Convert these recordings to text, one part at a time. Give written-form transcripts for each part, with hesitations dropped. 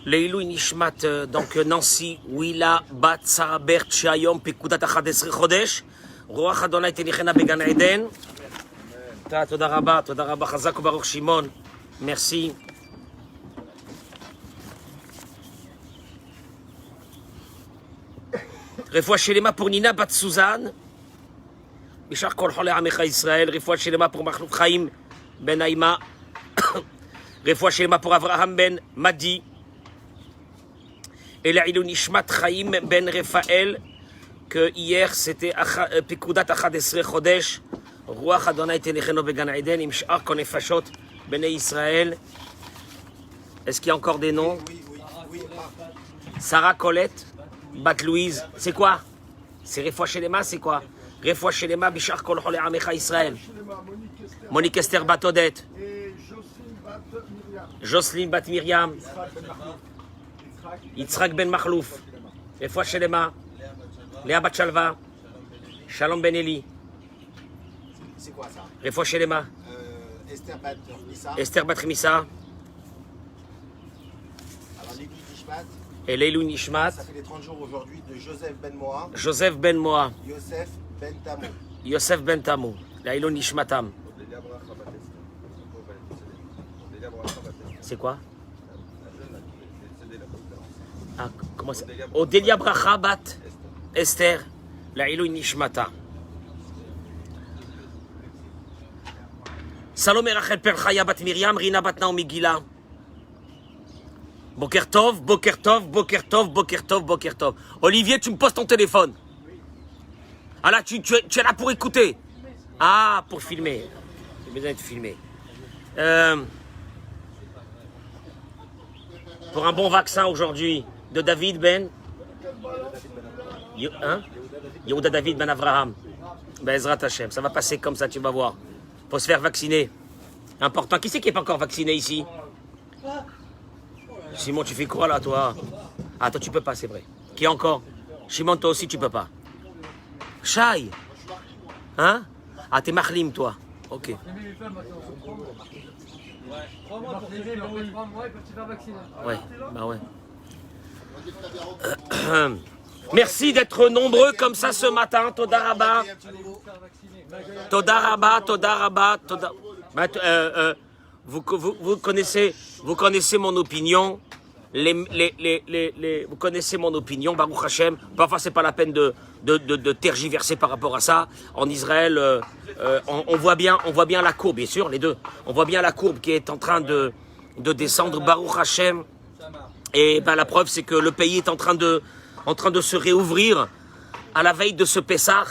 Leilou Nishmat, donc Nancy, Willa, Bat, Sarah Bert, Shayom, Pekudat Achadesre Chodesh, Roach Adonai Tenichena Began Eden. Toda Rabba, Chazak Baruch Shimon. Merci. Refoua Shelema pour Nina Bat Suzanne. Bishar Kol Cholei Amecha Israël. Refoua Shelema pour Machluf Chaim Ben Haïma. Refoua Shelema pour Avraham Ben Madi. Et la Ilou Nishmat Chaim Ben Raphaël. Que hier c'était Pekudat Achadesre Chodesh. Ruach Adonai Tenecheno Began Eden. Im Shar Kon Nefashot Bnei Israël. Est-ce qu'il y a encore des noms? Oui. Sarah Colette. Bat Louise, c'est quoi? C'est Refoua Shelema, c'est quoi? Refoua Shelema, Bishar Kol Cholei Amecha Israël. Monique Esther Bat Odette. Jocelyne Bat Myriam. Yitzhak Ben Machlouf. Refoua Shelema. Léa Bat Shalva. Shalom Ben Eli. C'est quoi ça? Refoua Shelema. Esther Bat Missa. Esther Bat Missa. Alors Leilou Nishmat. Et Leilou Nishmat. Ça fait les 30 jours aujourd'hui de Joseph Ben Moa. Joseph Ben Moa. Yosef Ben Tamo. Yosef Ben Tamo. Leilou Nishmatam. C'est quoi? Ah, comment ça? Odelia Bracha Bat Esther. Leilou Nishmata. Salomé Rachel Perchaya Bat Miriam. Rina Bat Naomi Gila. Boker Tov, Boker Tov, Boker Tov, Boker Tov, Boker Tov. Olivier, tu me poses ton téléphone. Ah là, tu es là pour écouter. Ah, pour filmer. J'ai besoin de filmer. Pour un bon vaccin aujourd'hui de David Ben. Yehuda David Ben Avraham. Ben Ezrat Hashem. Ça va passer comme ça, tu vas voir. Faut se faire vacciner. Important. Qui c'est qui n'est pas encore vacciné ici? Simon, tu fais quoi là, toi? Ah, toi, tu peux pas, c'est vrai. Qui encore? Simon, toi aussi, tu peux pas. Shai. Hein? Ah, t'es Mahlim, toi. Ok. Ouais, bah ouais. Merci d'être nombreux comme ça ce matin. Toda Rabba. Toda Rabba, Toda Rabba, Toda... Vous connaissez mon opinion. Vous connaissez mon opinion, Baruch Hashem. Parfois, c'est pas la peine de tergiverser par rapport à ça. En Israël, on voit bien la courbe, bien sûr, les deux. On voit bien la courbe qui est en train de descendre, Baruch Hashem. Et ben, la preuve, c'est que le pays est en train de se réouvrir à la veille de ce Pessah.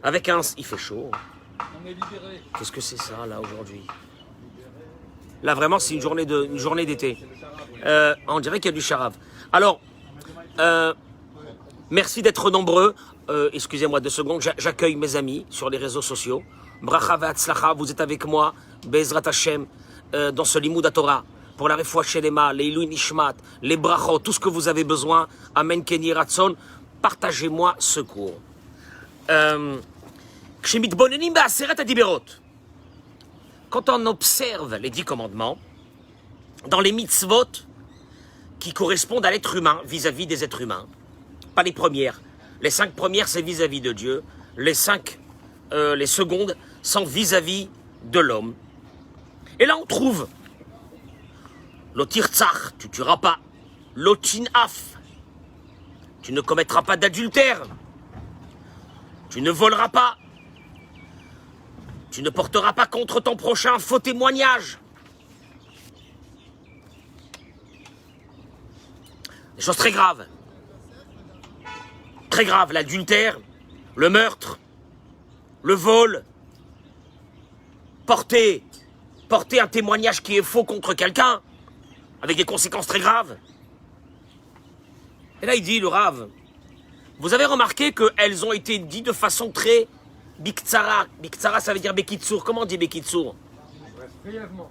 Avec un... Il fait chaud. Qu'est-ce que c'est ça, là, aujourd'hui? Là, vraiment, c'est une journée d'été. On dirait qu'il y a du charave. Alors, merci d'être nombreux. Excusez-moi 2 secondes. J'accueille mes amis sur les réseaux sociaux. Bracha ve'atzlacha, vous êtes avec moi. Be'ezrat Hashem, dans ce Limoud Torah. Pour la Refoua Shelema, les Ilui Nishmat, les brachot, tout ce que vous avez besoin. Amen Kenyi Ratson. Partagez-moi ce cours. Kshemit-bonenim be'aseret hadiberot. Quand on observe les 10 commandements, dans les mitzvot qui correspondent à l'être humain vis-à-vis des êtres humains, pas les premières. Les 5 premières, c'est vis-à-vis de Dieu. Les secondes sont vis-à-vis de l'homme. Et là, on trouve l'otirtzach, tu tueras pas. L'otinaf, tu ne commettras pas d'adultère. Tu ne voleras pas. Tu ne porteras pas contre ton prochain faux témoignage. Des choses très graves. Très graves, l'adultère, le meurtre, le vol. Porter un témoignage qui est faux contre quelqu'un, avec des conséquences très graves. Et là, il dit, le Rav, vous avez remarqué qu'elles ont été dites de façon très biktsara. Biktsara, ça veut dire bekitsour. Comment on dit bekitsour? Brièvement.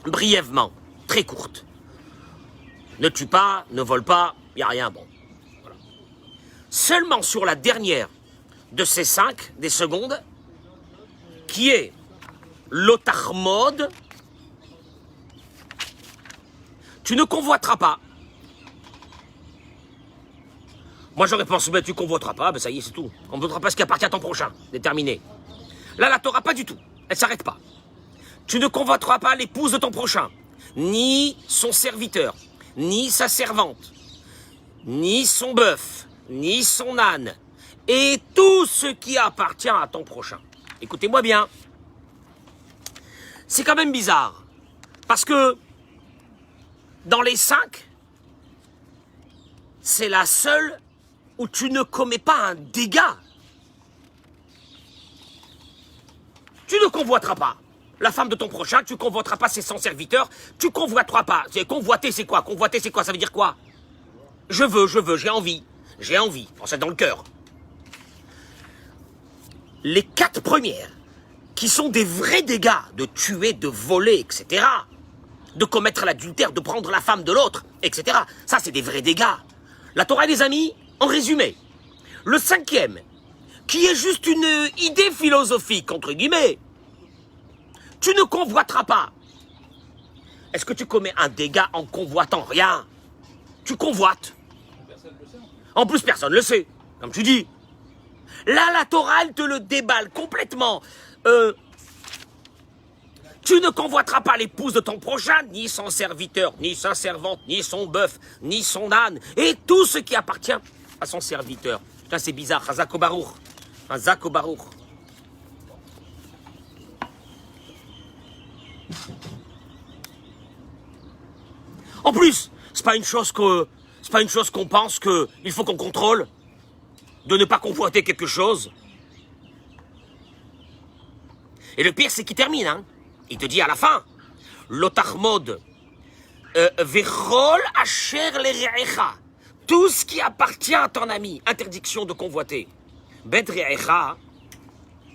Brièvement, très courte. Ne tue pas, ne vole pas, il n'y a rien. Bon. Voilà. Seulement sur la dernière de ces 5, des secondes, qui est l'otachmod, Tu ne convoiteras pas. Moi, j'aurais pensé, ben, tu convoiteras pas, ben ça y est, c'est tout. On ne convoitera pas ce qui appartient à ton prochain. Déterminé. Là, la Torah, pas du tout. Elle s'arrête pas. Tu ne convoiteras pas l'épouse de ton prochain, ni son serviteur, ni sa servante, ni son bœuf, ni son âne, et tout ce qui appartient à ton prochain. Écoutez-moi bien. C'est quand même bizarre. Parce que dans les 5, c'est la seule où tu ne commets pas un dégât. Tu ne convoiteras pas la femme de ton prochain, tu convoiteras pas son serviteur, tu convoiteras pas. Convoiter, c'est quoi? Convoiter, c'est quoi? Ça veut dire quoi? Je veux, j'ai envie. J'ai envie. Bon, c'est dans le cœur. Les 4 premières, qui sont des vrais dégâts, de tuer, de voler, etc., de commettre l'adultère, de prendre la femme de l'autre, etc., ça, c'est des vrais dégâts. La Torah, les amis, en résumé. Le 5e, qui est juste une idée philosophique, entre guillemets, tu ne convoiteras pas. Est-ce que tu commets un dégât en convoitant? Rien. Tu convoites. En plus, personne ne le sait, comme tu dis. Là, la Torah, elle te le déballe complètement. Tu ne convoiteras pas l'épouse de ton prochain, ni son serviteur, ni sa servante, ni son bœuf, ni son âne, et tout ce qui appartient à son serviteur. Putain, c'est bizarre. Chazak Baruch. Chazak Baruch. En plus, c'est pas une chose qu'on pense qu'il faut qu'on contrôle, de ne pas convoiter quelque chose. Et le pire, c'est qu'il termine, hein. Il te dit à la fin, Lotachmod, Vechol Asher Lerecha, tout ce qui appartient à ton ami, interdiction de convoiter. Bet Re'echa,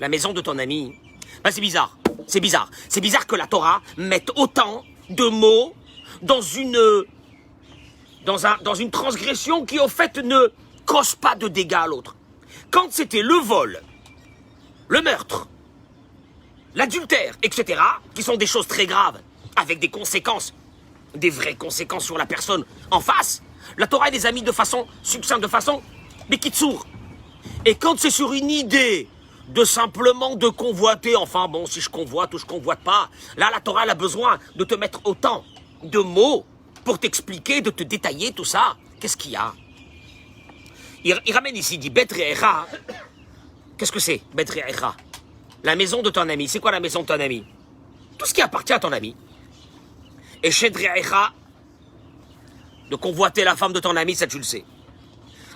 la maison de ton ami. Ben, c'est bizarre, c'est bizarre. C'est bizarre que la Torah mette autant de mots dans une transgression qui, au fait, ne cause pas de dégâts à l'autre. Quand c'était le vol, le meurtre, l'adultère, etc., qui sont des choses très graves, avec des conséquences, des vraies conséquences sur la personne en face, la Torah les a mis de façon succincte, de façon bekitsour. Et quand c'est sur une idée de simplement de convoiter, enfin bon, si je convoite ou je convoite pas, là la Torah elle a besoin de te mettre autant de mots pour t'expliquer, de te détailler tout ça. Qu'est-ce qu'il y a? Il ramène ici, il dit Bet Re'echa. Qu'est-ce que c'est, Bet Re'echa? La maison de ton ami. C'est quoi la maison de ton ami? Tout ce qui appartient à ton ami. Et Shed Re'echa, de convoiter la femme de ton ami, ça tu le sais.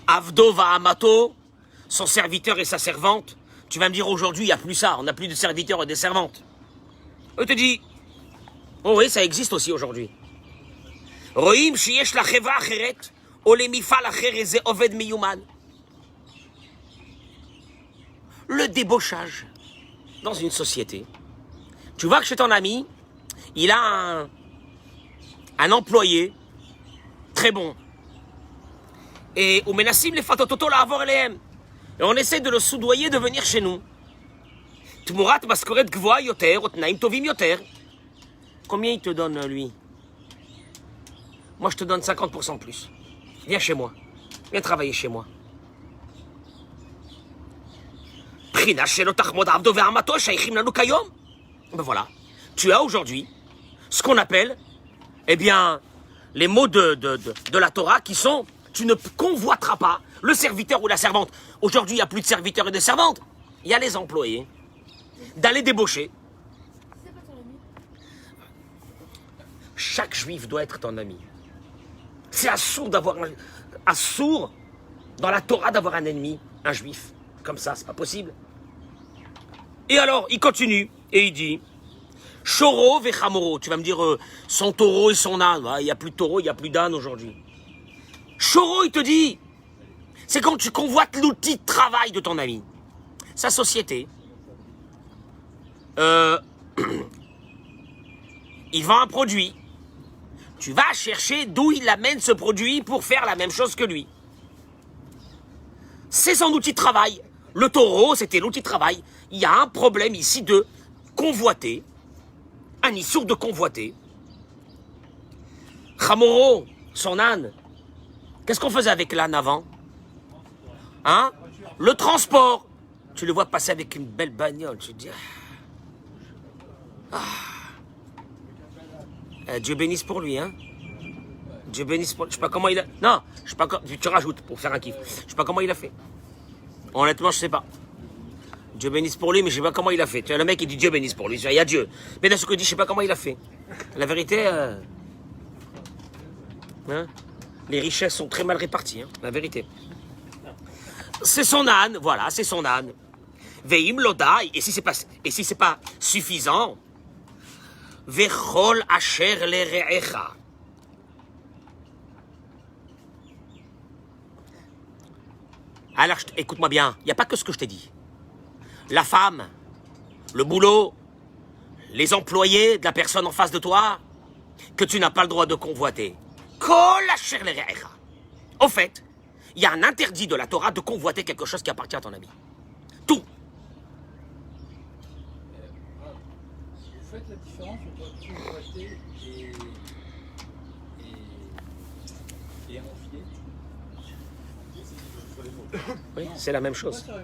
Avdo va amato, son serviteur et sa servante. Tu vas me dire aujourd'hui, il n'y a plus ça, on n'a plus de serviteurs et de servantes. Il te dit, oh oui, ça existe aussi aujourd'hui. Roim sheyesh la cheva acheret, o le mifal acher ze oved miyuman. Le débauchage dans une société. Tu vois que chez ton ami, il a un employé très bon. Et on essaie de le soudoyer de venir chez nous. Combien il te donne, lui? Moi, je te donne 50% plus. Viens chez moi. Viens travailler chez moi. Ben voilà. Tu as aujourd'hui ce qu'on appelle, eh bien, les mots de la Torah qui sont tu ne convoiteras pas le serviteur ou la servante. Aujourd'hui, il n'y a plus de serviteurs et de servantes. Il y a les employés d'aller débaucher. C'est pas ton ami. Chaque juif doit être ton ami. C'est assourd dans la Torah d'avoir un ennemi, un juif. Comme ça, c'est pas possible. Et alors, il continue et il dit Choro vechamoro. Tu vas me dire son taureau et son âne. Il n'y a plus de taureau, il n'y a plus d'âne aujourd'hui. Choro, il te dit, c'est quand tu convoites l'outil de travail de ton ami. Sa société. Il vend un produit. Tu vas chercher d'où il amène ce produit pour faire la même chose que lui. C'est son outil de travail. Le taureau, c'était l'outil de travail. Il y a un problème ici de convoiter. Un issour de convoiter. Chamoro, son âne. Qu'est-ce qu'on faisait avec l'âne avant? Hein? Le transport. Tu le vois passer avec une belle bagnole. Tu te dis... Dieu bénisse pour lui, hein? Dieu bénisse pour lui. Je sais pas comment il a... Non, je sais pas comment... Tu rajoutes pour faire un kiff. Je sais pas comment il a fait. Honnêtement, je sais pas. Dieu bénisse pour lui, mais je sais pas comment il a fait. Tu vois, le mec, il dit Dieu bénisse pour lui. Il y a Dieu. Mais dans ce que je dis, je sais pas comment il a fait. La vérité... Hein? Les richesses sont très mal réparties, hein? La vérité. C'est son âne, voilà, c'est son âne. Veim lodai, et si c'est pas suffisant, vechol asher lereecha. Alors, écoute-moi bien, il n'y a pas que ce que je t'ai dit. La femme, le boulot, les employés de la personne en face de toi, que tu n'as pas le droit de convoiter. Kol asher lereecha. Au fait, il y a un interdit de la Torah de convoiter quelque chose qui appartient à ton ami. Tout. Vous faites la différence entre convoiter et envier? Oui, c'est la même chose. Non.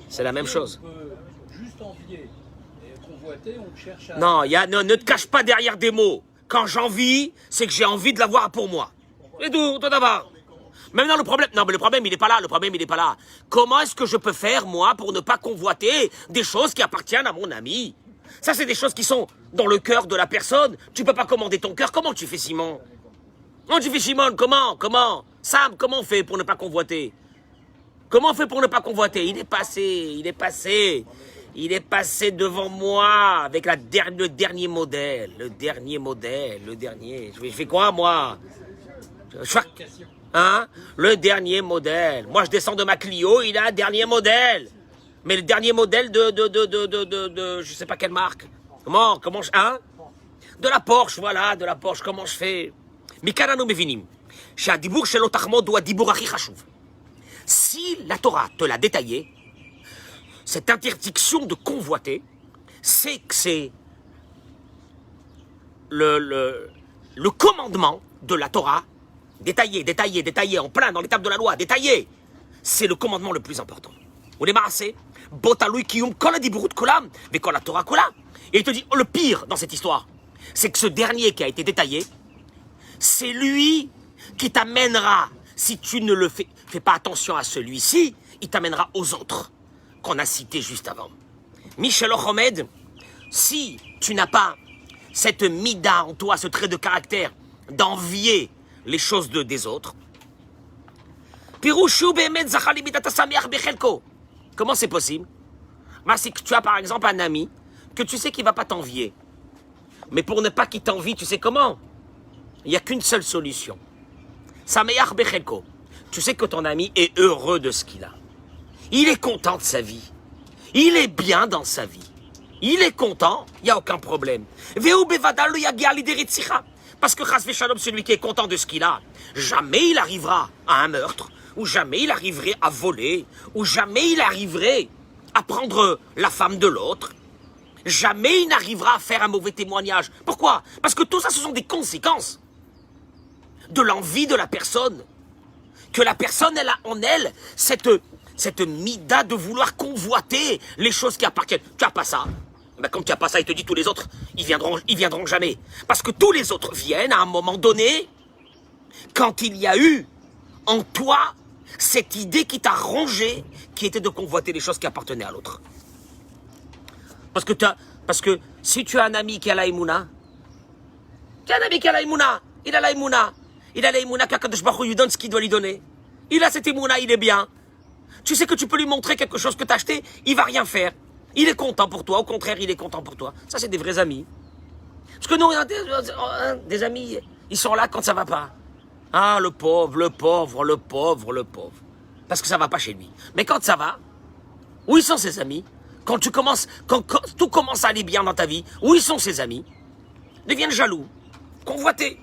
C'est la même chose. On peut juste envier et convoiter, on cherche à... Non, ne te cache pas derrière des mots. Quand j'envie, c'est que j'ai envie de l'avoir pour moi. Et tout d'abord. Maintenant, le problème, non, mais le problème, il n'est pas là. Le problème, il n'est pas là. Comment est-ce que je peux faire, moi, pour ne pas convoiter des choses qui appartiennent à mon ami? Ça, c'est des choses qui sont dans le cœur de la personne. Tu peux pas commander ton cœur. Comment tu fais, Simon? Comment tu fais, Simon? Comment? Sam, comment on fait pour ne pas convoiter? Comment on fait pour ne pas convoiter? Il est passé devant moi avec le dernier modèle. Je fais quoi, moi? Hein? Le dernier modèle. Moi, je descends de ma Clio, il a un dernier modèle. Mais le dernier modèle de je sais pas quelle marque. Comment hein? De la Porsche, voilà, de la Porsche, comment je fais? מכאן אנו מבינים שהדיבור שלא תחמוד הוא הדיבור הכי חשוב. Si la Torah te l'a détaillé, cette interdiction de convoiter, c'est que c'est le commandement de la Torah, détaillé, en plein dans l'étape de la loi, détaillé. C'est le commandement le plus important. Et il te dit, le pire dans cette histoire, c'est que ce dernier qui a été détaillé, c'est lui qui t'amènera, si tu ne le fais pas attention à celui-ci, il t'amènera aux autres qu'on a cités juste avant. Michel Ochomed, si tu n'as pas cette mida en toi, ce trait de caractère d'envier les choses des autres, comment c'est possible? C'est que tu as par exemple un ami que tu sais qu'il ne va pas t'envier. Mais pour ne pas qu'il t'envie, tu sais comment? Il n'y a qu'une seule solution. Sameach bechelko. Tu sais que ton ami est heureux de ce qu'il a. Il est content de sa vie. Il est bien dans sa vie. Il est content, il n'y a aucun problème. Parce que Chas Veshalom, celui qui est content de ce qu'il a, jamais il arrivera à un meurtre, ou jamais il arriverait à voler, ou jamais il arriverait à prendre la femme de l'autre. Jamais il n'arrivera à faire un mauvais témoignage. Pourquoi? Parce que tout ça, ce sont des conséquences de l'envie de la personne. Que la personne, elle a en elle cette mida de vouloir convoiter les choses qui appartiennent. Tu n'as pas ça. Ben, comme tu n'as pas ça, il te dit tous les autres, ils viendront jamais. Parce que tous les autres viennent à un moment donné, quand il y a eu en toi cette idée qui t'a rongé, qui était de convoiter les choses qui appartenaient à l'autre. Parce que si tu as un ami qui a la Emouna, il a la Emouna qu'Akadosh Baruch Hu lui donne ce qu'il doit lui donner. Il a cette Emouna, il est bien. Tu sais que tu peux lui montrer quelque chose que tu as acheté, il va rien faire. Il est content pour toi, au contraire, il est content pour toi. Ça, c'est des vrais amis. Parce que nous, on a des amis, ils sont là quand ça va pas. Ah, le pauvre. Parce que ça va pas chez lui. Mais quand ça va, où ils sont ses amis? Quand tout commence à aller bien dans ta vie, où ils sont ses amis? Ils deviennent jaloux, convoités.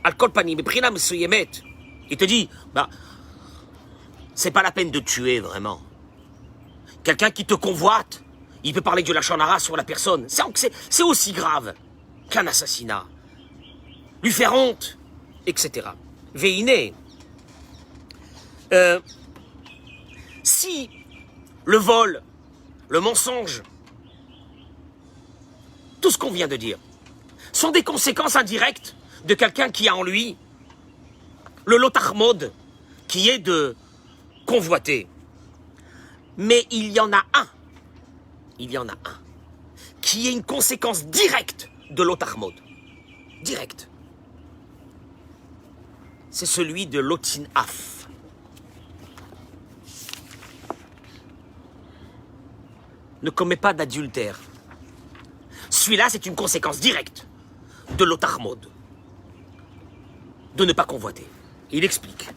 Al-Kol Panim, Prina Mesuyemet. Il te dit, c'est pas la peine de tuer vraiment. Quelqu'un qui te convoite, il peut parler du lachon hara sur la personne. C'est aussi grave qu'un assassinat. lui faire honte, etc. Veine. Si le vol, le mensonge, tout ce qu'on vient de dire, sont des conséquences indirectes de quelqu'un qui a en lui le lotachmod, qui est de convoiter. Mais il y en a un, qui est une conséquence directe de l'otachmod. Direct. C'est celui de l'otinaf. Ne commets pas d'adultère. Celui-là, c'est une conséquence directe de l'otachmod. De ne pas convoiter. Il explique.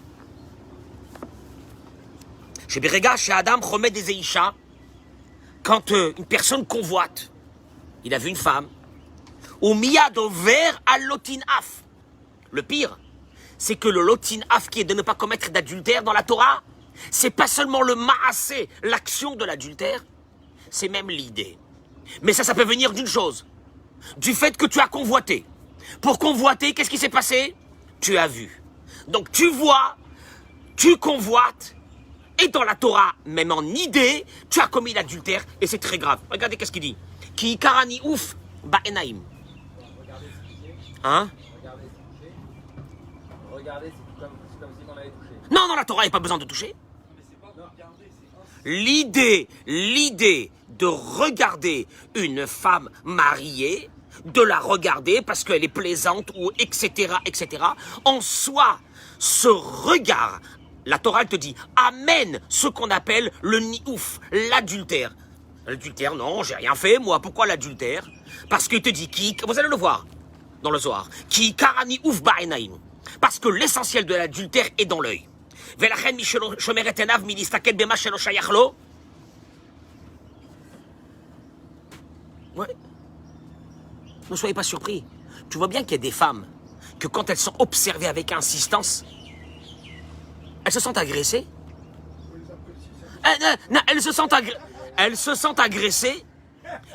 Chez Berega, chez Adam, Chomet des Eisha, quand une personne convoite, il a vu une femme, ou miyad over al lotinaf. Le pire, c'est que le lotinaf qui est de ne pas commettre d'adultère dans la Torah, c'est pas seulement le maasé, l'action de l'adultère, c'est même l'idée. Mais ça peut venir d'une chose, du fait que tu as convoité. Pour convoiter, qu'est-ce qui s'est passé? Tu as vu. Donc tu vois, tu convoites, et dans la Torah, même en idée, tu as commis l'adultère, et c'est très grave. Regardez qu'est-ce qu'il dit. Ki karani ouf ba'enaim. Hein? Regardez, c'est comme si on avait touché. Non, dans la Torah, il n'y a pas besoin de toucher. L'idée de regarder une femme mariée, de la regarder parce qu'elle est plaisante ou etc., en soi, ce regard, la Torah elle te dit, amène ce qu'on appelle le niouf, l'adultère. L'adultère, non, j'ai rien fait, moi. Pourquoi l'adultère? Parce qu'il te dit, vous allez le voir dans le Zohar, qui karani ouf ba'enaim. Parce que l'essentiel de l'adultère est dans l'œil. Velachen mishelo shomer et enav milistakel bema shelo shayach lo. Ouais. Ne soyez pas surpris. Tu vois bien qu'il y a des femmes que quand elles sont observées avec insistance, elles se sentent agressées. Non, elles se sentent agressées.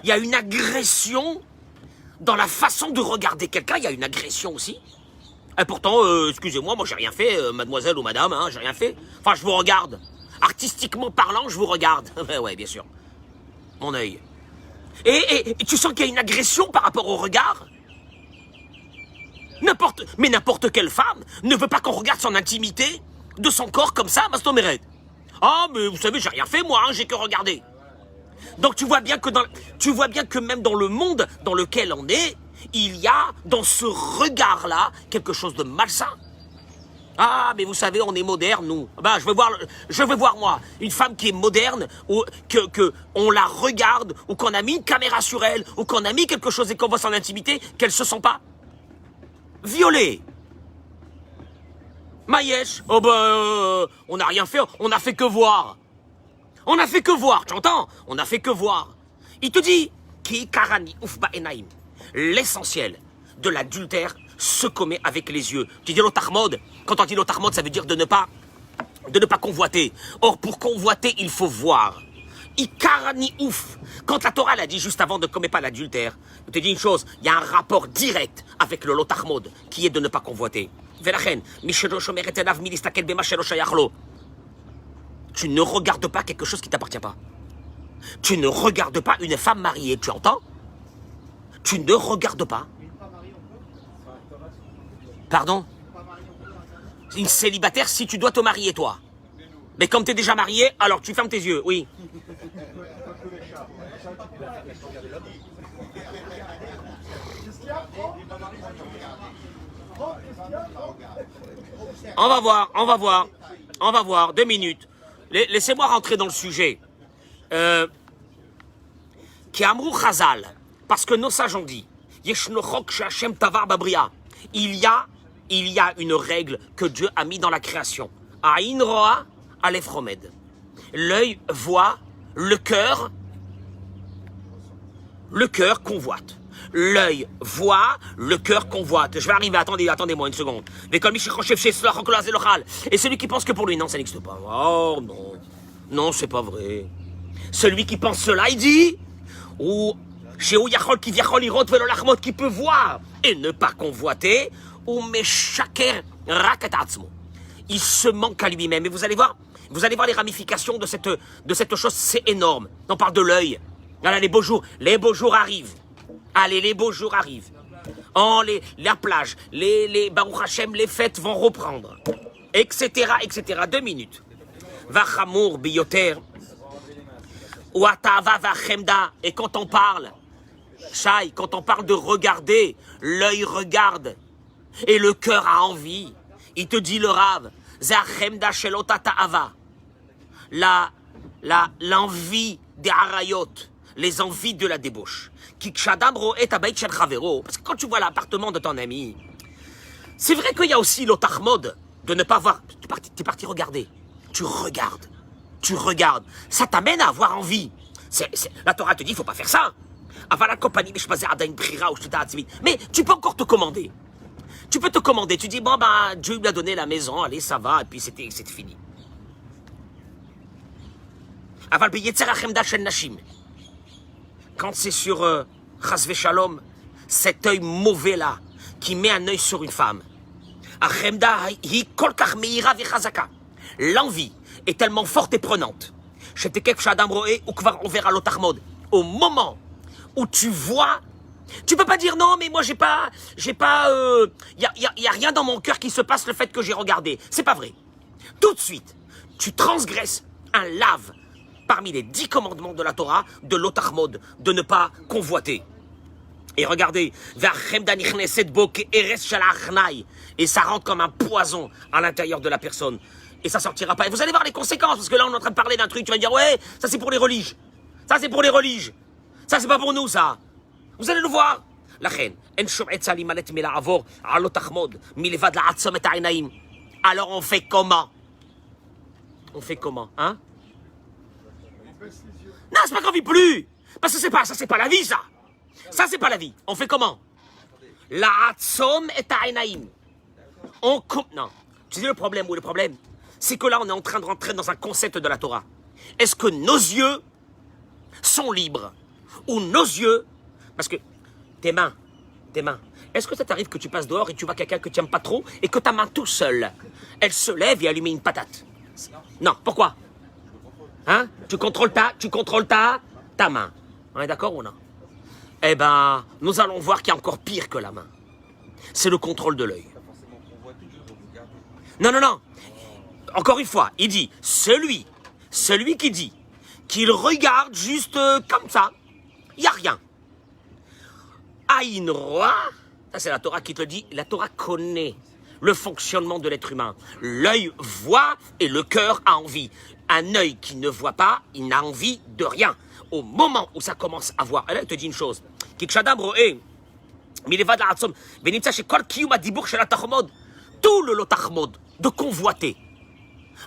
Il y a une agression dans la façon de regarder quelqu'un. Il y a une agression aussi. Et pourtant, excusez-moi, moi j'ai rien fait, mademoiselle ou madame, hein, j'ai rien fait. Enfin, je vous regarde. Artistiquement parlant, je vous regarde. Ouais, bien sûr. Mon œil. Et tu sens qu'il y a une agression par rapport au regard. Mais n'importe quelle femme ne veut pas qu'on regarde son intimité de son corps comme ça, Mastomeret. Ah, mais vous savez, j'ai rien fait, moi, hein, j'ai que regardé. Donc tu vois bien que même dans le monde dans lequel on est, il y a dans ce regard-là quelque chose de malsain. Ah, mais vous savez, on est moderne, nous. Ben, je vais voir moi, une femme qui est moderne, ou que on la regarde, ou qu'on a mis une caméra sur elle, ou qu'on a mis quelque chose et qu'on voit son intimité, qu'elle se sent pas violée. Maïesh, oh ben, on n'a rien fait, on n'a fait que voir. On n'a fait que voir, tu entends? On n'a fait que voir. Il te dit, ki karani ufba enaim. L'essentiel de l'adultère se commet avec les yeux. Tu dis l'otachmod. Quand on dit l'otachmod, ça veut dire de ne pas convoiter. Or, pour convoiter, il faut voir. Ikarani ouf. Quand la Torah l'a dit juste avant, ne commets pas l'adultère, je te dis une chose, il y a un rapport direct avec le lotachmod, qui est de ne pas convoiter. Velachen, mishelo shomer et enav milistakel bema shelo shayach lo. Tu ne regardes pas quelque chose qui ne t'appartient pas. Tu ne regardes pas une femme mariée, tu entends? Tu ne regardes pas. Pardon? Une célibataire si tu dois te marier, toi. Mais comme tu es déjà marié, alors tu fermes tes yeux, oui. On va voir, 2 minutes. Laissez-moi rentrer dans le sujet. Qui amrou chazal, parce que nos sages ont dit, yeshno chok she'Hashem tavar babria. Il y a une règle que Dieu a mis dans la création. Aïn roa alef romed. L'œil voit, le cœur convoite. L'œil voit, le cœur convoite. Je vais arriver, attendez-moi une seconde. Et celui qui pense que pour lui, non, ça n'existe pas. Oh non, c'est pas vrai. Celui qui pense cela, il dit, ou chez Ouyachol qui viachol irot velolachmot qui peut voir et ne pas convoiter, ou meshaker rakat atzmo. Il se manque à lui-même. Et vous allez voir les ramifications de cette chose, c'est énorme. On parle de l'œil. Voilà, les beaux jours arrivent. Allez, les beaux jours arrivent. Oh, la plage, les Baruch Hashem, les fêtes vont reprendre. Etc., etc. 2 minutes. Vachamour biyoter. Ouatava vachemda. Et quand on parle, Shai, quand on parle de regarder, l'œil regarde. Et le cœur a envie. Il te dit le Rav. Zachemda shelotata ava. L'envie des harayot, les envies de la débauche. Parce que quand tu vois l'appartement de ton ami, c'est vrai qu'il y a aussi l'otachmod de ne pas voir. Tu es parti regarder. Tu regardes. Ça t'amène à avoir envie. La Torah te dit, il ne faut pas faire ça. Mais tu peux encore te commander. Tu peux te commander. Tu dis, bon, bah, Dieu lui a donné la maison, allez, ça va, et puis c'était fini. Quand c'est sur Chas Shalom, cet œil mauvais-là, qui met un œil sur une femme, l'envie est tellement forte et prenante. Au moment où tu vois, tu peux pas dire non, mais moi y a rien dans mon cœur qui se passe le fait que j'ai regardé. C'est pas vrai. Tout de suite, tu transgresses un lave parmi les 10 commandements de la Torah, de l'otachmod, de ne pas convoiter. Et regardez, et ça rentre comme un poison à l'intérieur de la personne. Et ça sortira pas. Et vous allez voir les conséquences, parce que là on est en train de parler d'un truc, tu vas me dire, ouais, ça c'est pour les religes. Ça c'est pour les religes. Ça c'est pas pour nous, ça. Vous allez le voir. Alors on fait comment? Hein? Non, c'est pas qu'on vit plus. Parce que ça c'est pas la vie, ça. Ça c'est pas la vie. On fait comment? La atzom et ta'inaim. Non. Tu sais le problème, c'est que là on est en train de rentrer dans un concept de la Torah. Est-ce que nos yeux sont libres? Ou nos yeux, parce que tes mains, est-ce que ça t'arrive que tu passes dehors et tu vois quelqu'un que tu n'aimes pas trop et que ta main tout seule, elle se lève et elle lui met une patate? Non, pourquoi? Hein? Tu contrôles ta main. On est d'accord ou non? Eh ben, nous allons voir qu'il y a encore pire que la main. C'est le contrôle de l'œil. Non. Encore une fois, il dit, celui qui dit qu'il regarde juste comme ça, il n'y a rien. Aïn Roa, ça c'est la Torah qui te le dit, la Torah connaît le fonctionnement de l'être humain. L'œil voit et le cœur a envie. Un œil qui ne voit pas, il n'a envie de rien. Au moment où ça commence à voir, elle te dit une chose, tout le lotachmod de convoiter.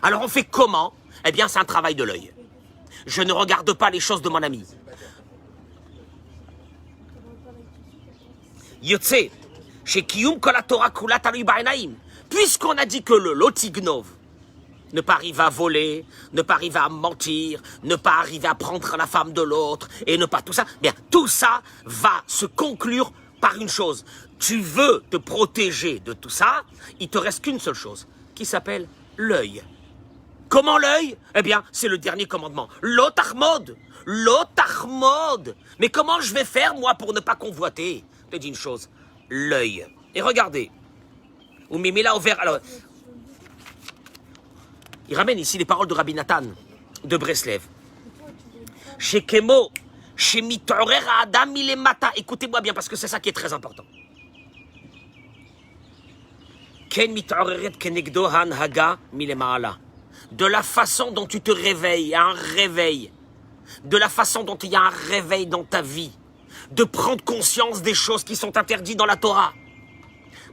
Alors on fait comment? Eh bien c'est un travail de l'œil. Je ne regarde pas les choses de mon ami. Yotse, chez Kiyum Kol Torah Kula Talui Ba'inaim. Puisqu'on a dit que le lotignov ne pas arriver à voler, ne pas arriver à mentir, ne pas arriver à prendre la femme de l'autre, et ne pas tout ça, bien, tout ça va se conclure par une chose. Tu veux te protéger de tout ça, il te reste qu'une seule chose, qui s'appelle l'œil. Comment l'œil? Eh bien, c'est le dernier commandement. L'otachmod. Mais comment je vais faire, moi, pour ne pas convoiter? Je te dis une chose, l'œil. Et regardez, ou Mimila ouvert, alors, il ramène ici les paroles de Rabbi Nathan de Breslev. Chez Kemo, chez Mitorer Adam Milemata. Écoutez-moi bien parce que c'est ça qui est très important. Ken Mitoreret Kenegdo Han Haga Milemaala. De la façon dont tu te réveilles, il y a un réveil. De la façon dont il y a un réveil dans ta vie. De prendre conscience des choses qui sont interdites dans la Torah.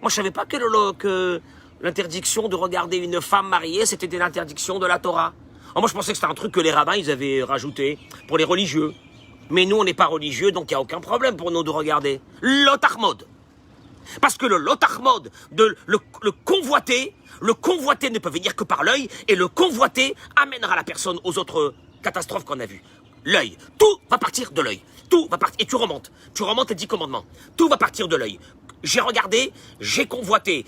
Moi, je savais pas que l'interdiction de regarder une femme mariée, c'était une interdiction de la Torah. Alors moi, je pensais que c'était un truc que les rabbins, ils avaient rajouté pour les religieux. Mais nous, on n'est pas religieux, donc il n'y a aucun problème pour nous de regarder. L'otachmod. Parce que le lotachmod, le convoiter ne peut venir que par l'œil, et le convoiter amènera la personne aux autres catastrophes qu'on a vues. L'œil. Tout va partir de l'œil. Tout va partir. Et tu remontes. Tu remontes les 10 commandements. Tout va partir de l'œil. J'ai regardé, j'ai convoité,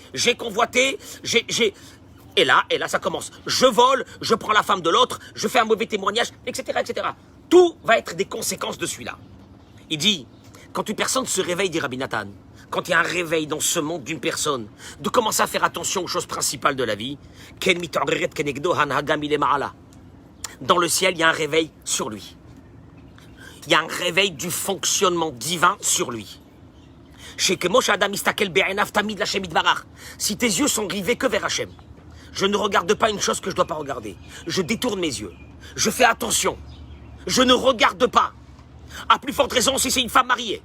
Et là, ça commence. Je vole, je prends la femme de l'autre, je fais un mauvais témoignage, etc., etc. Tout va être des conséquences de celui-là. Il dit, quand une personne se réveille, dit Rabbi Nathan, quand il y a un réveil dans ce monde d'une personne, de commencer à faire attention aux choses principales de la vie, dans le ciel, il y a un réveil sur lui. Il y a un réveil du fonctionnement divin sur lui. Si tes yeux sont rivés que vers Hachem, je ne regarde pas une chose que je ne dois pas regarder. Je détourne mes yeux. Je fais attention. Je ne regarde pas. À plus forte raison si c'est une femme mariée.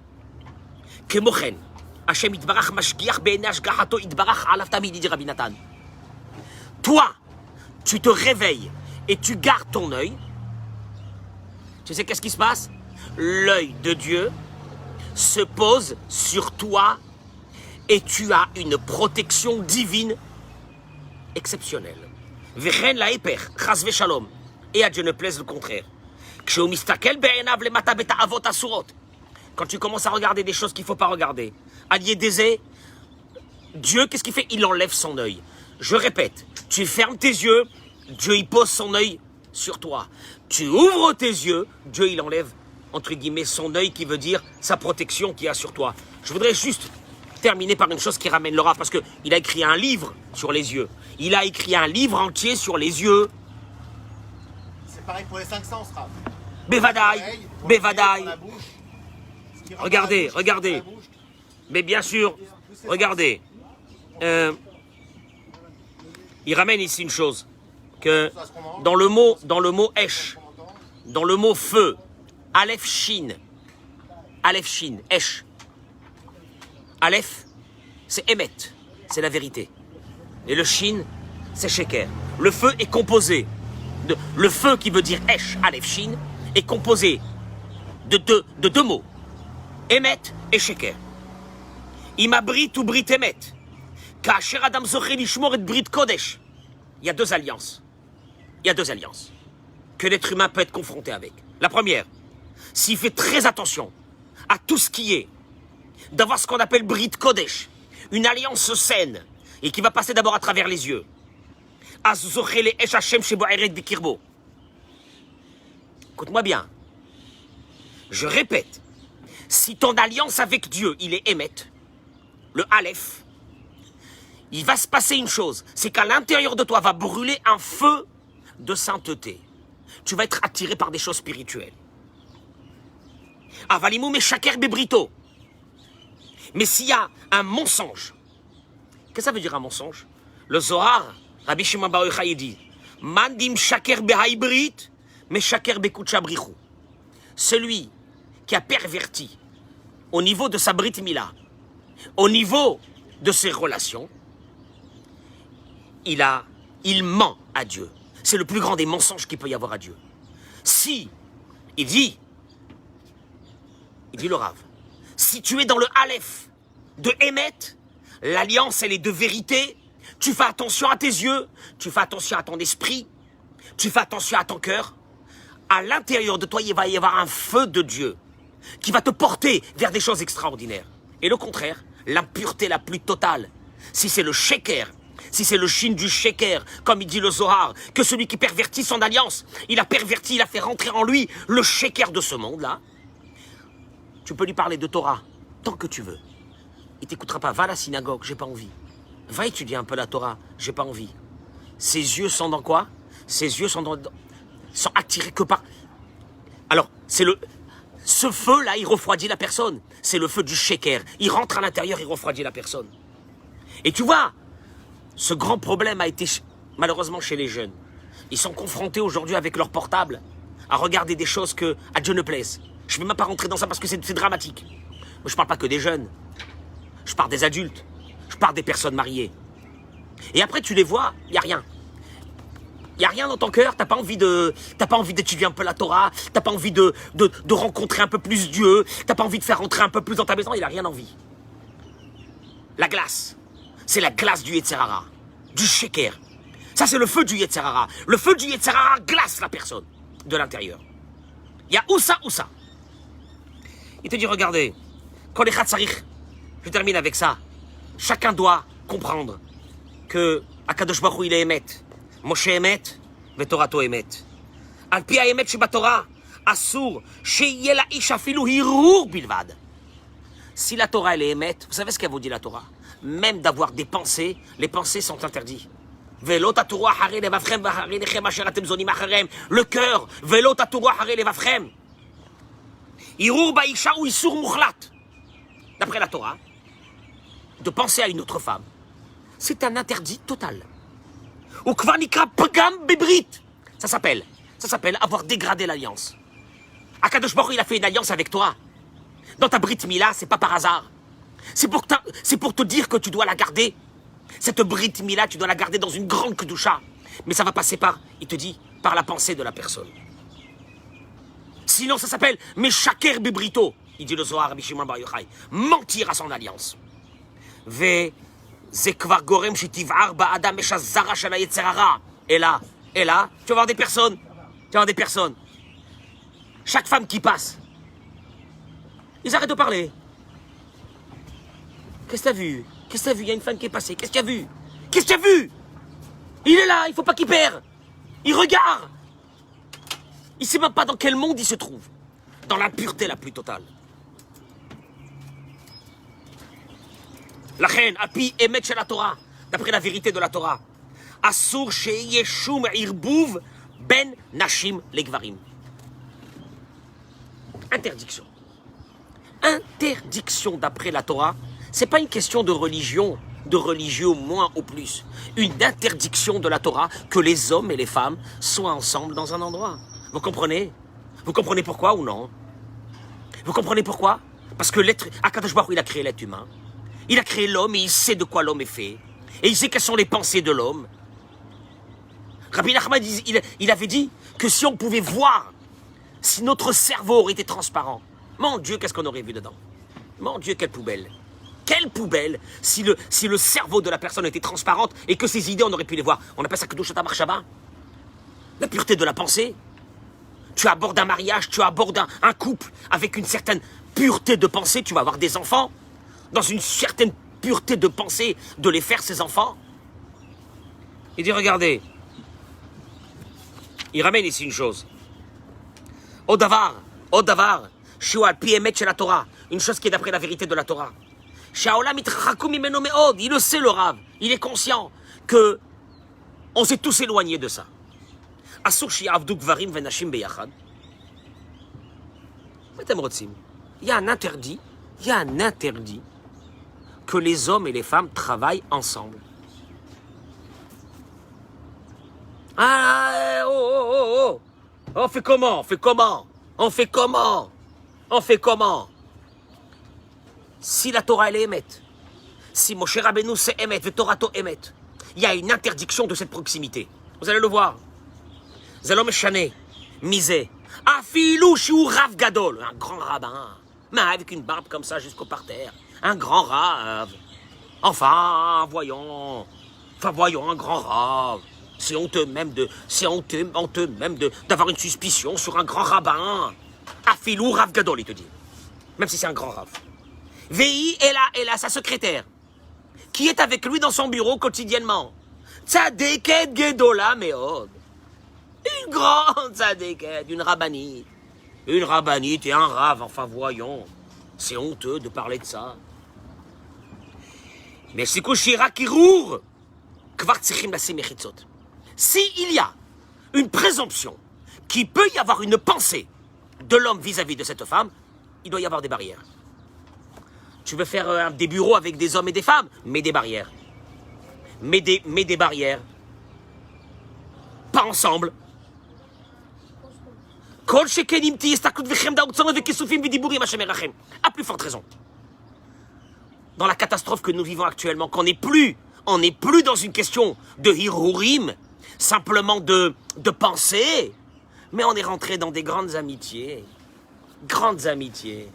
Toi, tu te réveilles et tu gardes ton œil. Tu sais qu'est-ce qui se passe? L'œil de Dieu se pose sur toi et tu as une protection divine exceptionnelle. Et à Dieu ne plaise le contraire. Quand tu commences à regarder des choses qu'il ne faut pas regarder, allié des Dieu, qu'est-ce qu'il fait? Il enlève son œil. Je répète, tu fermes tes yeux, Dieu il pose son œil sur toi. Tu ouvres tes yeux, Dieu il enlève, entre guillemets, son œil qui veut dire sa protection qu'il y a sur toi. Je voudrais juste terminer par une chose qui ramène Laura, parce qu'il a écrit un livre sur les yeux. Il a écrit un livre entier sur les yeux. C'est pareil pour les 5 sens, Rav. Bévadaï, Bévadaï. Regardez, regardez. Mais bien sûr, regardez. Il ramène ici une chose. Que dans le mot Esh, dans le mot feu, Aleph Shin, Esh. Aleph, c'est Emet, c'est la vérité. Et le Shin, c'est Sheker. Le feu est composé le feu qui veut dire Esh, Aleph Shin, est composé de deux mots. Emet et Sheker. Ima brit ou brit Emet. Kasher Adam zocher lishmor et brit Kodesh. Il y a deux alliances. Il y a deux alliances que l'être humain peut être confronté avec. La première, s'il fait très attention à tout ce qui est, d'avoir ce qu'on appelle Brit Kodesh, une alliance saine, et qui va passer d'abord à travers les yeux. Écoute-moi bien. Je répète, si ton alliance avec Dieu, il est Emet, le Aleph, il va se passer une chose, c'est qu'à l'intérieur de toi va brûler un feu de sainteté. Tu vas être attiré par des choses spirituelles. Avalimou meshaker bebrito. Mais s'il y a un mensonge, qu'est-ce que ça veut dire un mensonge? Le Zohar, Rabbi Shimon bar Yochai dit, Mandim shaker behaibrit, meshaker bekucha brichu. Celui qui a perverti au niveau de sa brit mila, au niveau de ses relations, il ment à Dieu. C'est le plus grand des mensonges qu'il peut y avoir à Dieu. Si, il dit le Rav, si tu es dans le Aleph de Emet, l'alliance elle est de vérité, tu fais attention à tes yeux, tu fais attention à ton esprit, tu fais attention à ton cœur, à l'intérieur de toi il va y avoir un feu de Dieu qui va te porter vers des choses extraordinaires. Et le contraire, l'impureté la plus totale, si c'est le sheker, si c'est le shin du sheker, comme il dit le Zohar, que celui qui pervertit son alliance, il a perverti, il a fait rentrer en lui le sheker de ce monde-là, tu peux lui parler de Torah tant que tu veux. Il t'écoutera pas. Va à la synagogue, j'ai pas envie. Va étudier un peu la Torah, j'ai pas envie. Ses yeux sont dans quoi? Ses yeux sont sont attirés que par... Alors, ce feu-là, il refroidit la personne. C'est le feu du sheker. Il rentre à l'intérieur, il refroidit la personne. Et tu vois, ce grand problème a été malheureusement chez les jeunes. Ils sont confrontés aujourd'hui avec leur portable à regarder des choses que à Dieu ne plaise. Je ne vais même pas rentrer dans ça parce que c'est dramatique. Mais je ne parle pas que des jeunes. Je parle des adultes. Je parle des personnes mariées. Et après, tu les vois, il n'y a rien. Il n'y a rien dans ton cœur. Tu n'as pas envie d'étudier un peu la Torah. Tu n'as pas envie de rencontrer un peu plus Dieu. Tu n'as pas envie de faire rentrer un peu plus dans ta maison. Il n'a rien envie. La glace. C'est la glace du Yetzer Hara. Du sheker. Ça, c'est le feu du Yetzer Hara. Le feu du Yetzer Hara glace la personne de l'intérieur. Il y a ou ça ou ça. Il te dit, regardez, quand les Chatzarich, je termine avec ça, chacun doit comprendre que Akadosh Baruch Hu, il est Emet. Moshe Emet, Vetorato Emet. Al pi Emet Shebatorah, Asur, Sheyeh la'ish afilu hirur bilvad. Si la Torah, elle est Emet, vous savez ce qu'elle vous dit la Torah? Même d'avoir des pensées, les pensées sont interdites. Le cœur, d'après la Torah, de penser à une autre femme, c'est un interdit total. Ça s'appelle avoir dégradé l'alliance. Akadosh Baruch Hu, il a fait une alliance avec toi. Dans ta Brit Mila, c'est pas par hasard. C'est pour te dire que tu dois la garder. Cette Brit Mila, tu dois la garder dans une grande kedusha. Mais ça va passer par, il te dit, par la pensée de la personne. Sinon, ça s'appelle Meshaker Bibrito, il dit le Zohar Rabbi Shimon Bar Yochai. Mentir à son alliance. Et là, tu vas voir des personnes. Chaque femme qui passe, ils arrêtent de parler. Qu'est-ce que t'as vu? Qu'est-ce que t'as vu? Il y a une femme qui est passée. Qu'est-ce qu'il y a vu? Qu'est-ce qu'il y a vu? Il est là, il faut pas qu'il perde. Il regarde. Il sait même pas dans quel monde il se trouve. Dans l'impureté la plus totale. La reine, Api Emet chez la Torah, d'après la vérité de la Torah. Asur sheyeh shum irbouv ben nashim legvarim. Interdiction. Interdiction d'après la Torah. C'est pas une question de religion, de religieux moins ou plus. Une interdiction de la Torah que les hommes et les femmes soient ensemble dans un endroit. Vous comprenez? Vous comprenez pourquoi ou non? Vous comprenez pourquoi? Parce que l'être, Akadosh Baruch Hu, il a créé l'être humain. Il a créé l'homme et il sait de quoi l'homme est fait. Et il sait quelles sont les pensées de l'homme. Rabbi Nachman, il avait dit que si on pouvait voir, si notre cerveau aurait été transparent, mon Dieu, qu'est-ce qu'on aurait vu dedans? Mon Dieu, quelle poubelle! Quelle poubelle si le cerveau de la personne était transparente et que ses idées, on aurait pu les voir. On appelle ça Kedushat HaMachshava. La pureté de la pensée. Tu abordes un mariage, tu abordes un couple avec une certaine pureté de pensée, tu vas avoir des enfants. Dans une certaine pureté de pensée, de les faire, ces enfants. Il dit, regardez. Il ramène ici une chose. Odavar, Shua al pi emet chez la Torah. Une chose qui est d'après la vérité de la Torah. Il le sait, le Rav. Il est conscient que on s'est tous éloignés de ça. Il y a un interdit que les hommes et les femmes travaillent ensemble. Ah, oh. On fait comment? Si la Torah elle est émet, si Moshe Rabbeinu c'est émet, le Torato émet, il y a une interdiction de cette proximité. Vous allez le voir. Zalom Shane, misé, Afilou Shiou Rav Gadol, un grand rabbin, mais avec une barbe comme ça jusqu'au parterre, un grand Rav. Enfin, voyons, un grand Rav. C'est honteux même d'avoir une suspicion sur un grand rabbin. Afilou Rav Gadol, il te dit. Même si c'est un grand Rav. Vei est là, sa secrétaire, qui est avec lui dans son bureau quotidiennement. Tzadeket Gedola Meod. Une grande tzadeket, une rabbinite. Une rabbinite et un Rav, enfin voyons. C'est honteux de parler de ça. Mais c'est Kushira Kirour. Kvar tsichim lasim mechitzot. S'il y a une présomption qu'il peut y avoir une pensée de l'homme vis-à-vis de cette femme, il doit y avoir des barrières. Tu veux faire des bureaux avec des hommes et des femmes? Mets des barrières. Mets des barrières. Pas ensemble. À plus forte raison. Dans la catastrophe que nous vivons actuellement, qu'on n'est plus dans une question de hirurim, simplement de pensée, mais on est rentré dans des grandes amitiés. Grandes amitiés.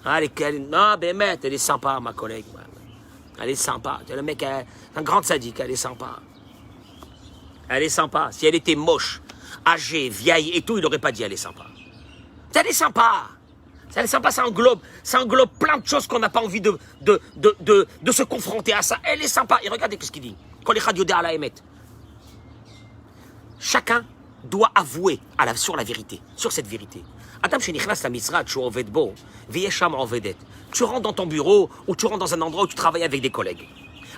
Elle est sympa, ma collègue. Elle est sympa. Le mec, un grand sadique, elle est sympa. Elle est sympa. Si elle était moche, âgée, vieille et tout, il n'aurait pas dit elle est sympa. Elle est sympa. Elle est sympa, ça englobe plein de choses qu'on n'a pas envie de se confronter à ça. Elle est sympa. Et regardez ce qu'il dit. Quand les radios à la émettent. Chacun doit avouer sur la vérité, sur cette vérité. Adam shenichnas la misra, tu oved bo, veyesham ovedet. Tu rentres dans ton bureau ou tu rentres dans un endroit où tu travailles avec des collègues.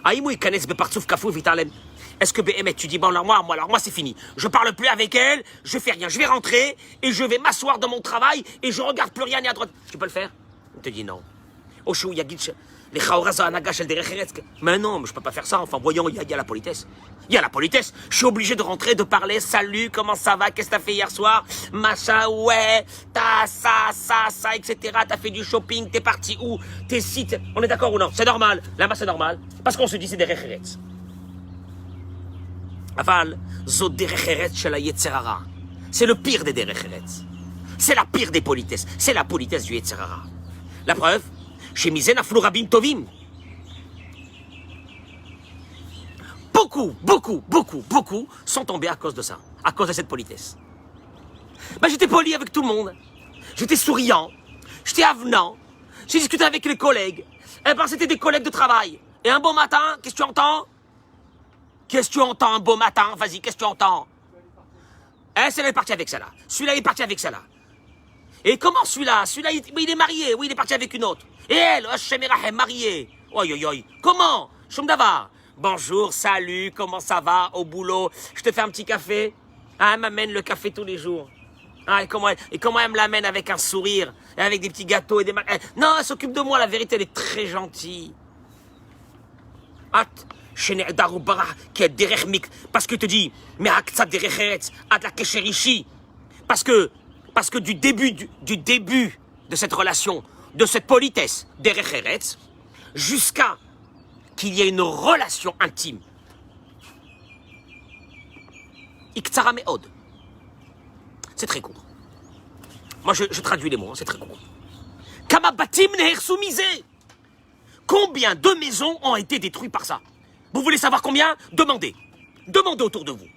Aïmou ikanes bepartsouf kafou vitalem. Est-ce que Béhémet, tu dis, bon, alors moi c'est fini. Je parle plus avec elle, je fais rien. Je vais rentrer et je vais m'asseoir dans mon travail et je regarde plus rien ni à droite. Tu peux le faire? On te dit non. Oshou Yagitch, les Khaoraza Anagash, el Derecheretsk. Mais non, mais je peux pas faire ça. Enfin, voyons, il y a la politesse. Il y a la politesse. Je suis obligé de rentrer, de parler. Salut, comment ça va? Qu'est-ce que t'as fait hier soir? Machin, ouais, t'as ça, etc. T'as fait du shopping, t'es parti où? T'es sites. On est d'accord ou non? C'est normal. Là-bas, c'est normal. Parce qu'on se dit, c'est des Derecheretsk. Aval, zo Derecheretsk shel Yetzerara. C'est le pire des Derecheretsk. C'est la pire des politesses. C'est la politesse du Yetzerara. La preuve, chez Mizen Aflou Rabim Tovim. Beaucoup sont tombés à cause de ça, à cause de cette politesse. Ben, j'étais poli avec tout le monde. J'étais souriant, j'étais avenant, j'ai discuté avec les collègues. Eh ben, c'était des collègues de travail. Et un beau matin, qu'est-ce que tu entends? Qu'est-ce que tu entends un beau matin? Vas-y, qu'est-ce que tu entends? Eh, celle-là est partie avec celle-là. Celui-là est parti avec celle-là. Et comment celui-là? Celui-là, il est marié. Oui, il est parti avec une autre. Et elle, Hashem Erahem, mariée. Oi. Comment? Shumdavar. Bonjour, salut, comment ça va? Au boulot, je te fais un petit café. Ah, elle m'amène le café tous les jours. Ah, et comment elle me l'amène avec un sourire, et avec des petits gâteaux et des... Non, elle s'occupe de moi, la vérité, elle est très gentille. Parce que te dis, mais parce que du début de cette relation, de cette politesse derech jusqu'à qu'il y ait une relation intime. Iktsara me'od. C'est très court. Moi, je traduis les mots, hein, c'est très court. Kama batim nehersu misé. Combien de maisons ont été détruites par ça? Vous voulez savoir combien? Demandez. Demandez autour de vous.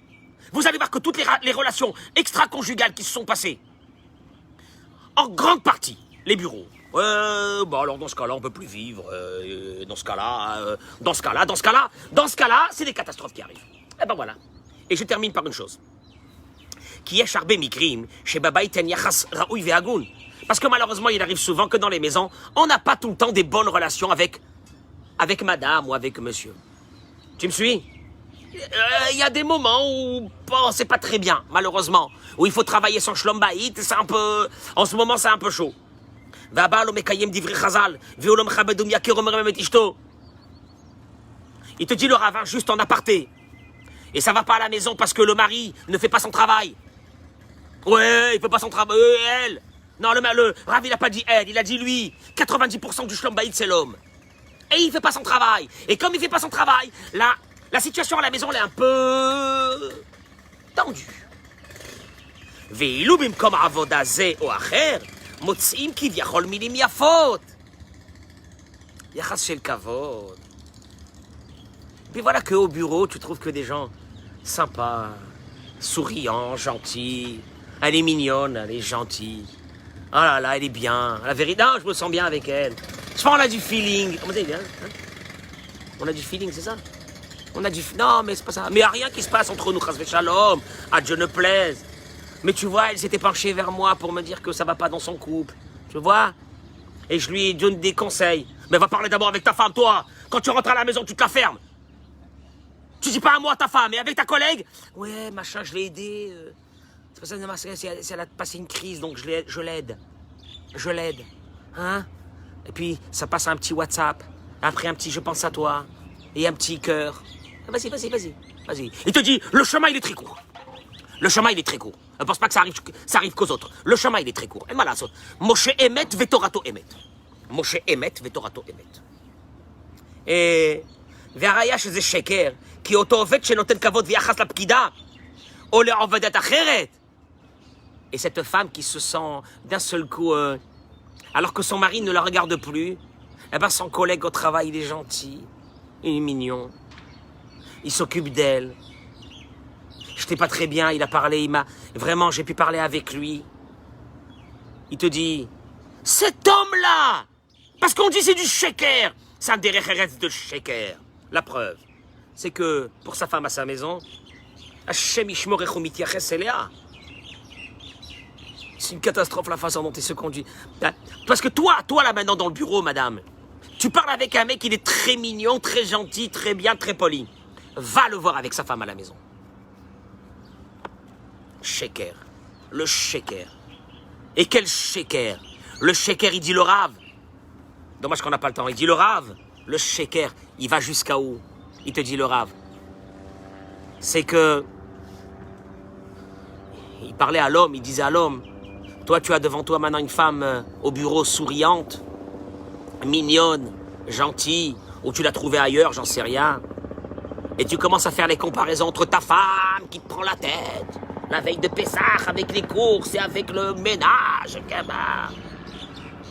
Vous allez voir que toutes les relations extra-conjugales qui se sont passées, en grande partie, les bureaux. Bah alors dans ce cas-là, on peut plus vivre. Dans ce cas-là, c'est des catastrophes qui arrivent. Et ben voilà. Et je termine par une chose. Qui est charbé mikrim chez Babaï ten yachas raoui ve'agun. Parce que malheureusement, il arrive souvent que dans les maisons, on n'a pas tout le temps des bonnes relations avec madame ou avec monsieur. Tu me suis? Il y a des moments où bon, c'est pas très bien, malheureusement. Où il faut travailler son shlom baït, c'est un peu... En ce moment, c'est un peu chaud. Il te dit le ravin juste en aparté. Et ça va pas à la maison parce que le mari ne fait pas son travail. Ouais, il fait pas son travail. Elle. Non, le Rav, il a pas dit elle, il a dit lui. 90% du shlom baït, c'est l'homme. Et il fait pas son travail. Et comme il fait pas son travail, là, la situation à la maison, elle est un peu... tendue. Ve'ilou bimkom avoda ze ou acher, motzi'im kivyachol milim yafot. Yachas shel kavod. Puis voilà qu'au bureau, tu trouves que des gens sympas, souriants, gentils. Elle est mignonne, elle est gentille. Oh là là, elle est bien. La vérité, non, je me sens bien avec elle. Je pense qu'on a du feeling. Comment ça dit, hein? On a du feeling, c'est ça? On a du... Non, mais c'est pas ça. Mais il n'y a rien qui se passe entre nous, chas v'shalom. À Dieu ne plaise. Mais tu vois, elle s'était penchée vers moi pour me dire que ça va pas dans son couple. Tu vois? Et je lui donne des conseils. Mais va parler d'abord avec ta femme, toi. Quand tu rentres à la maison, tu te la fermes. Tu dis pas à moi, ta femme, mais avec ta collègue. Ouais, machin, je l'ai aidé. C'est pas ça, elle a passé une crise, donc je l'aide. Je l'aide. Hein? Et puis, ça passe à un petit WhatsApp. Après, un petit je pense à toi. Et un petit cœur. Vas-y. Il te dit, le chemin, il est très court. Le chemin, il est très court. Ne pense pas que ça arrive qu'aux autres. Le chemin, il est très court. Et voilà, Moshe Emet, Vetorato Emet. Moshe Emet, Vetorato Emet. Et... והראיה שזה שקר, כי אותו עובד שנותן כבוד ויחס לפקידה, או לעובדת אחרת. Et cette femme qui se sent d'un seul coup, alors que son mari ne la regarde plus, eh ben son collègue au travail, il est gentil, il est mignon, il s'occupe d'elle. J'étais pas très bien, il a parlé, vraiment, j'ai pu parler avec lui. il te dit, cet homme-là, parce qu'on dit c'est du sheker, c'est un derech de sheker. La preuve, c'est que pour sa femme à sa maison, Hashem Ishmorecho Mityaches Elea. C'est une catastrophe la façon dont il se conduit. Parce que toi là maintenant dans le bureau, madame, tu parles avec un mec, il est très mignon, très gentil, très bien, très poli. Va le voir avec sa femme à la maison. Sheker. Le sheker. Et quel sheker? Le sheker, il dit le rave. Dommage qu'on n'a pas le temps. Il dit le rave. Le sheker, il va jusqu'à où? Il te dit le rave. C'est que... Il parlait à l'homme, il disait à l'homme, toi tu as devant toi maintenant une femme au bureau souriante, mignonne, gentille, ou tu l'as trouvée ailleurs, j'en sais rien. Et tu commences à faire les comparaisons entre ta femme qui te prend la tête, la veille de Pessah avec les courses et avec le ménage, gamin.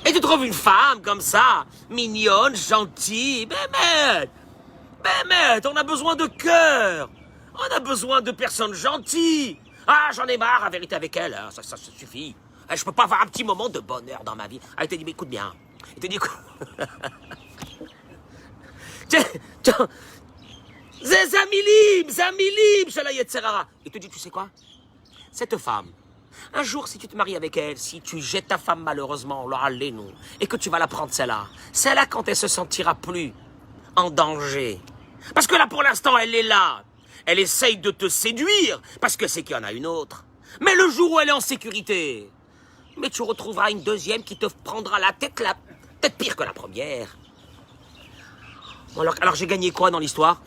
Et tu trouves une femme comme ça, mignonne, gentille, Bémet, on a besoin de cœur, on a besoin de personnes gentilles. Ah, j'en ai marre, la vérité avec elle, hein, ça suffit. Je peux pas avoir un petit moment de bonheur dans ma vie. Ah, il te dit, mais écoute bien. Il te dit quoi? Zamilim, Shala Yetzerara. Il te dit, tu sais quoi? Cette femme, un jour, si tu te maries avec elle, si tu jettes ta femme malheureusement, nous, et que tu vas la prendre celle-là, quand elle se sentira plus en danger. Parce que là, pour l'instant, elle est là. Elle essaye de te séduire, parce que c'est qu'il y en a une autre. Mais le jour où elle est en sécurité, mais tu retrouveras une deuxième qui te prendra la tête peut-être pire que la première. Bon, alors j'ai gagné quoi dans l'histoire?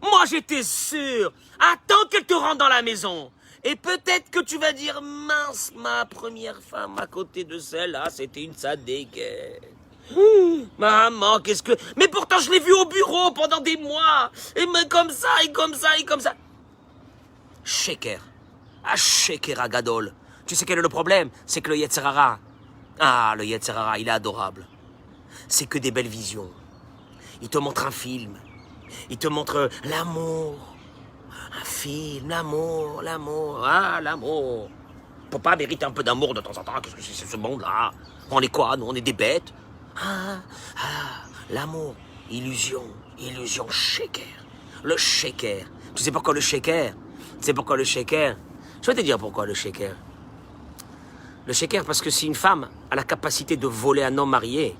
Moi, j'étais sûr. Attends qu'elle te rentre dans la maison. Et peut-être que tu vas dire, mince, ma première femme à côté de celle-là, c'était une sadéguette. Maman, qu'est-ce que... Mais pourtant, je l'ai vu au bureau pendant des mois. Et mais comme ça. Sheker. Ah, Sheker Agadol. Tu sais quel est le problème? C'est que le Yetzerara... Ah, le Yetzerara, il est adorable. C'est que des belles visions. Il te montre un film. Il te montre l'amour. Un film, l'amour. Ah, l'amour. Papa mérite un peu d'amour de temps en temps. Qu'est-ce que c'est ce monde-là? On est quoi? Nous, on est des bêtes. L'amour, illusion, sheker. Le sheker. Tu sais pourquoi le sheker? Je vais te dire pourquoi le sheker. Le sheker, parce que si une femme a la capacité de voler un homme marié,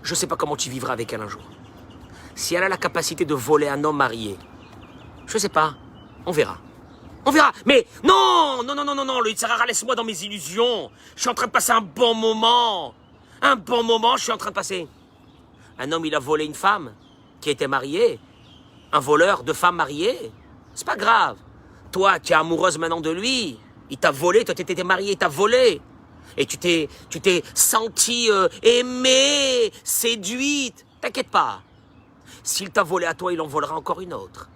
je sais pas comment tu vivras avec elle un jour. Si elle a la capacité de voler un homme marié, je sais pas, on verra. Mais non, le Yitzhara, laisse-moi dans mes illusions. Je suis en train de passer un bon moment, je suis en train de passer. Un homme, il a volé une femme qui était mariée. Un voleur de femme mariée. C'est pas grave. Toi, tu es amoureuse maintenant de lui. Il t'a volé, toi, tu étais mariée, il t'a volé. Et tu t'es sentie aimée, séduite. T'inquiète pas. S'il t'a volé à toi, il en volera encore une autre.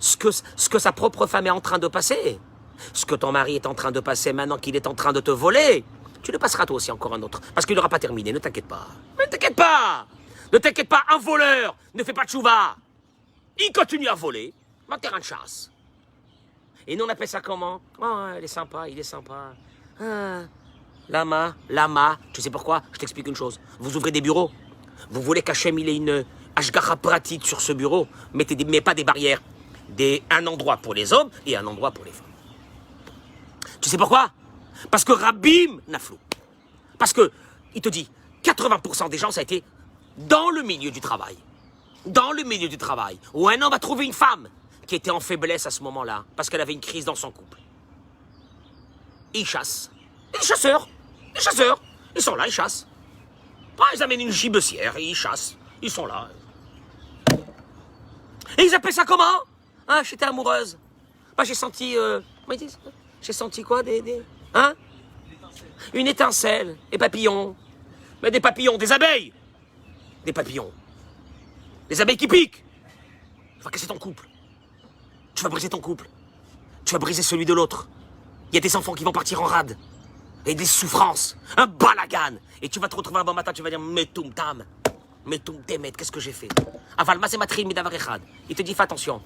Ce que sa propre femme est en train de passer, ce que ton mari est en train de passer maintenant qu'il est en train de te voler, tu le passeras toi aussi encore un autre. Parce qu'il n'aura pas terminé, ne t'inquiète pas. Ne t'inquiète pas, un voleur ne fait pas de chouva. Il continue à voler, un terrain de chasse. Et nous on appelle ça comment? Oh, il est sympa. Ah, lama, tu sais pourquoi? Je t'explique une chose. Vous ouvrez des bureaux, vous voulez qu'Hachem il ait une ashgacha pratique sur ce bureau, mais pas des barrières. Un endroit pour les hommes et un endroit pour les femmes. Tu sais pourquoi? Parce que Rabim Naflou. Parce que, il te dit, 80% des gens, ça a été dans le milieu du travail. Où un homme a trouvé une femme qui était en faiblesse à ce moment-là, parce qu'elle avait une crise dans son couple. Et ils chassent. Et les chasseurs, ils sont là, ils chassent. Ils amènent une gibecière et ils chassent. Ils sont là. Et ils appellent ça comment? J'étais amoureuse. J'ai senti... j'ai senti quoi? Une étincelle. Des papillons. Mais des papillons, des abeilles. Des papillons. Des abeilles qui piquent. Tu vas casser ton couple. Tu vas briser ton couple. Tu vas briser celui de l'autre. Il y a des enfants qui vont partir en rade. Et des souffrances. Un balagan. Et tu vas te retrouver un bon matin, tu vas dire, Metoum tam. Metoum temet, qu'est-ce que j'ai fait? Aval, ma c'est matrin, midavar echad. Il te dit, fais attention.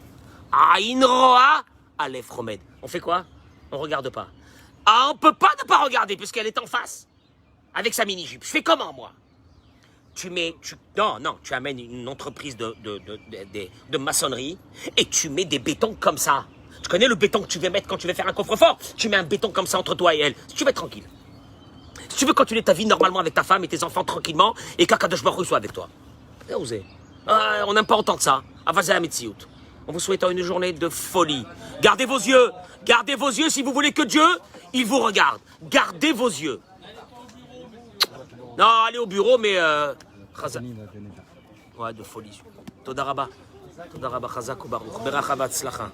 Aïn roa, Aleph Romed. On fait quoi? On regarde pas. Ah, on peut pas ne pas regarder puisqu'elle est en face. Avec sa mini-jupe. Je fais comment, moi? Non, tu amènes une entreprise de maçonnerie et tu mets des bétons comme ça. Tu connais le béton que tu veux mettre quand tu veux faire un coffre-fort? Tu mets un béton comme ça entre toi et elle. Si tu veux être tranquille. Si tu veux continuer ta vie normalement avec ta femme et tes enfants tranquillement et qu'Akadosh Baruch Hu soit avec toi. Bien osé. On n'aime pas entendre ça. Avazé Ametsiout. En vous souhaitant une journée de folie. Gardez vos yeux. Gardez vos yeux si vous voulez que Dieu, il vous regarde. Gardez vos yeux. Non, allez au bureau, mais... Ouais, de folie. Toda Rabba. Toda Rabba, Chazak ou Baruch. Berachah Batzlacha.